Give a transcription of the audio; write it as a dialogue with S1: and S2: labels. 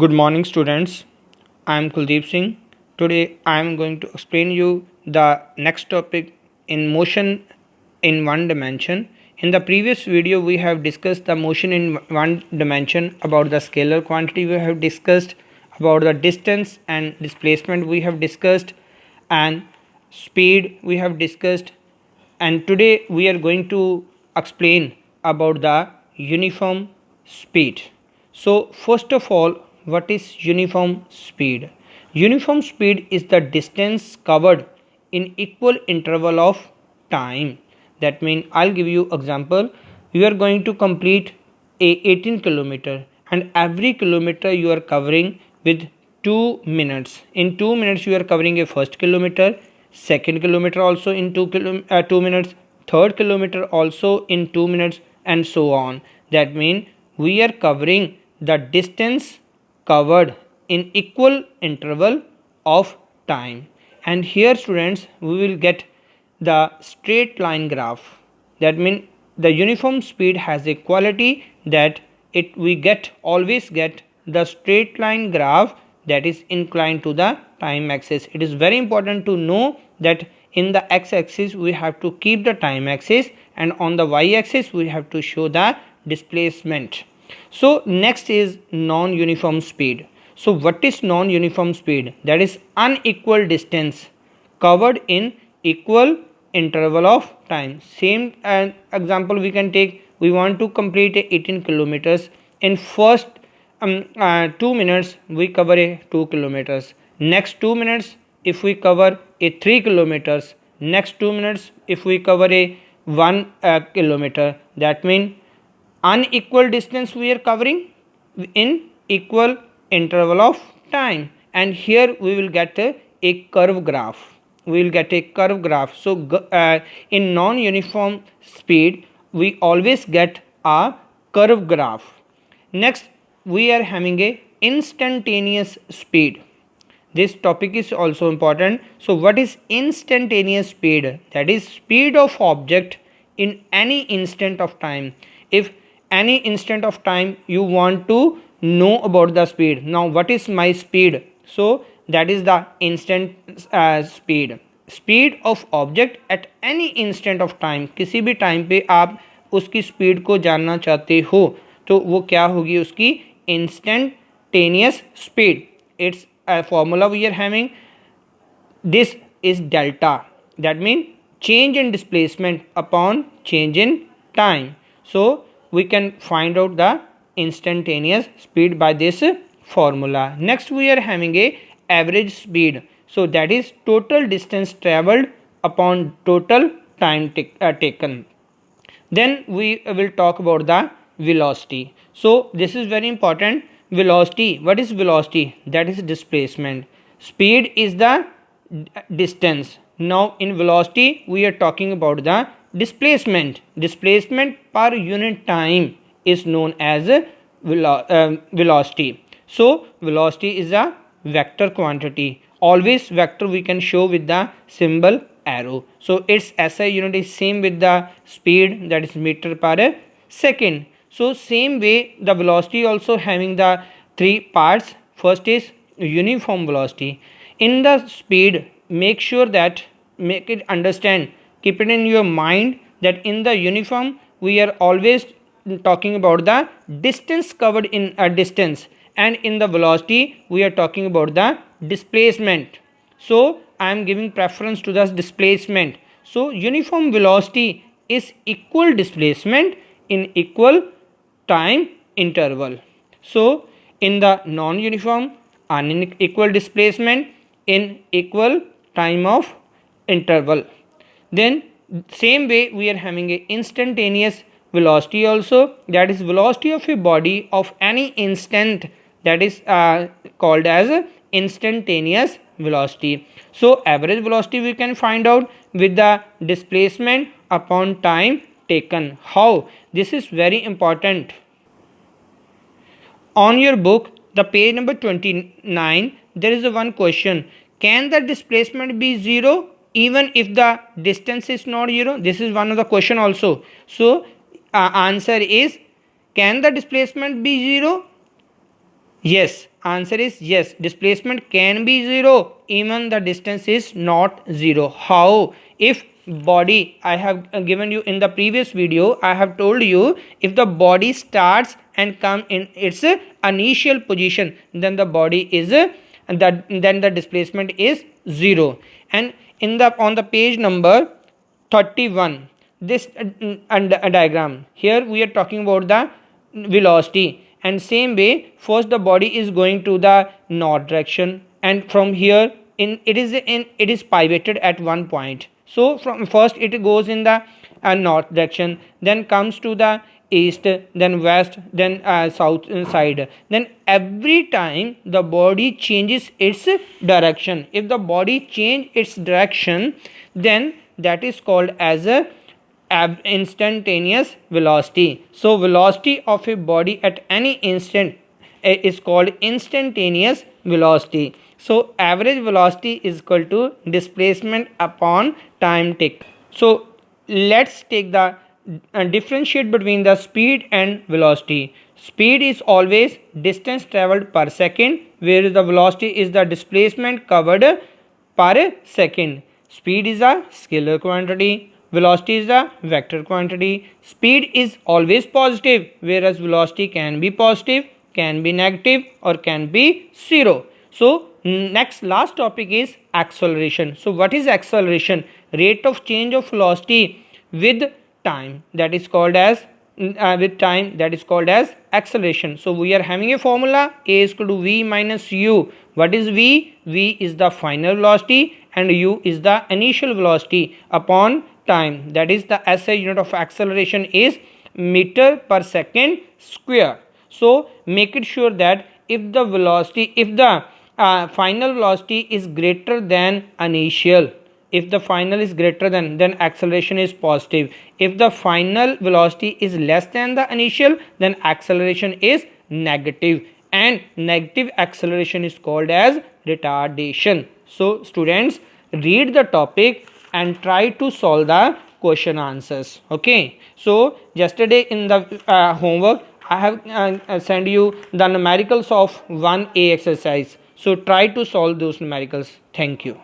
S1: Good morning, students. I am Kuldeep Singh. Today I am going to explain you the next topic in motion in one dimension. In the previous video we have discussed the motion in one dimension about the scalar quantity we have discussed, about the distance and displacement we have discussed, and speed we have discussed, and today we are going to explain about the uniform speed. So first of all, what is uniform speed? Uniform speed is the distance covered in equal interval of time. That means I'll give you example. You are going to complete a 18 kilometer, and every kilometer you are covering with 2 minutes. In 2 minutes you are covering a first kilometer, second kilometer also in 2 minutes, third kilometer also in 2 minutes, and so on. That means we are covering the distance covered in equal interval of time. And here students, we will get the straight line graph. That means the uniform speed has a quality that we always get the straight line graph that is inclined to the time axis. It is very important to know that in the x-axis we have to keep the time axis, and on the y-axis we have to show the displacement. So next is non-uniform speed. So what is non-uniform speed? That is unequal distance covered in equal interval of time. Same example we can take. We want to complete 18 kilometers. In first 2 minutes we cover a 2 kilometers. Next 2 minutes if we cover a 3 kilometers. Next 2 minutes if we cover a 1 kilometer. That means unequal distance we are covering in equal interval of time, and here we will get a curve graph. So in non-uniform speed we always get a curve graph. Next we are having a instantaneous speed. This topic is also important. So what is instantaneous speed? That is speed of object in any instant of time. If any instant of time you want to know about the speed. Now what is my speed? So that is the instant speed of object at any instant of time. किसी भी time पे आप उसकी speed को जानना चाहते हो तो वो क्या होगी, उसकी instantaneous speed. It's a formula we are having. This is delta. That means change in displacement upon change in time. So we can find out the instantaneous speed by this formula. Next we are having a average speed. So that is total distance traveled upon total time taken. Then we will talk about the velocity. So this is very important. Velocity. What is velocity? That is displacement. Speed is the distance. Now in velocity we are talking about the displacement. Displacement per unit time is known as velocity. So velocity is a vector quantity. Always vector we can show with the symbol arrow. So its SI unit is same with the speed, that is meter per second. So same way the velocity also having the three parts. First is uniform velocity. In the speed, make it understand, keep it in your mind that in the uniform we are always talking about the distance covered in a distance, and in the velocity we are talking about the displacement. So I am giving preference to the displacement. So uniform velocity is equal displacement in equal time interval. So in the non-uniform, unequal displacement in equal time of interval. Then same way we are having a instantaneous velocity also. That is velocity of a body of any instant, that is called as instantaneous velocity. So average velocity we can find out with the displacement upon time taken. How? This is very important. On your book, the page number 29, there is a one question. Can the displacement be zero even if the distance is not zero? This is one of the question also. So answer is, can the displacement be zero Yes, answer is yes. Displacement can be zero even the distance is not zero. How? If body, I have given you in the previous video, I have told you if the body starts and come in its initial position, then the body is then the displacement is zero. And in the on the page number 31, this diagram here we are talking about the velocity, and same way first the body is going to the north direction, and from here it is pivoted at one point. So from first it goes in the north direction, then comes to the east, then west, then south side. Then every time the body changes its direction, if the body change its direction, then that is called as a instantaneous velocity. So velocity of a body at any instant is called instantaneous velocity. So average velocity is equal to displacement upon time take. So let's take the differentiate between the speed and velocity. Speed is always distance traveled per second, whereas the velocity is the displacement covered per second. Speed is a scalar quantity, velocity is a vector quantity. Speed is always positive, whereas velocity can be positive, can be negative, or can be zero. So next last topic is acceleration. So what is acceleration? Rate of change of velocity with time, that is called as acceleration. So we are having a formula: a is equal to v minus u. What is v? V is the final velocity and u is the initial velocity upon time. That is the SI unit of acceleration is meter per second square. So make it sure that if the final velocity is greater than initial, if the final is greater than, then acceleration is positive. If the final velocity is less than the initial, then acceleration is negative, and negative acceleration is called as retardation. So students, read the topic and try to solve the question answers. Okay, so yesterday in the homework I have sent you the numericals of 1A exercise. So try to solve those numericals. Thank you.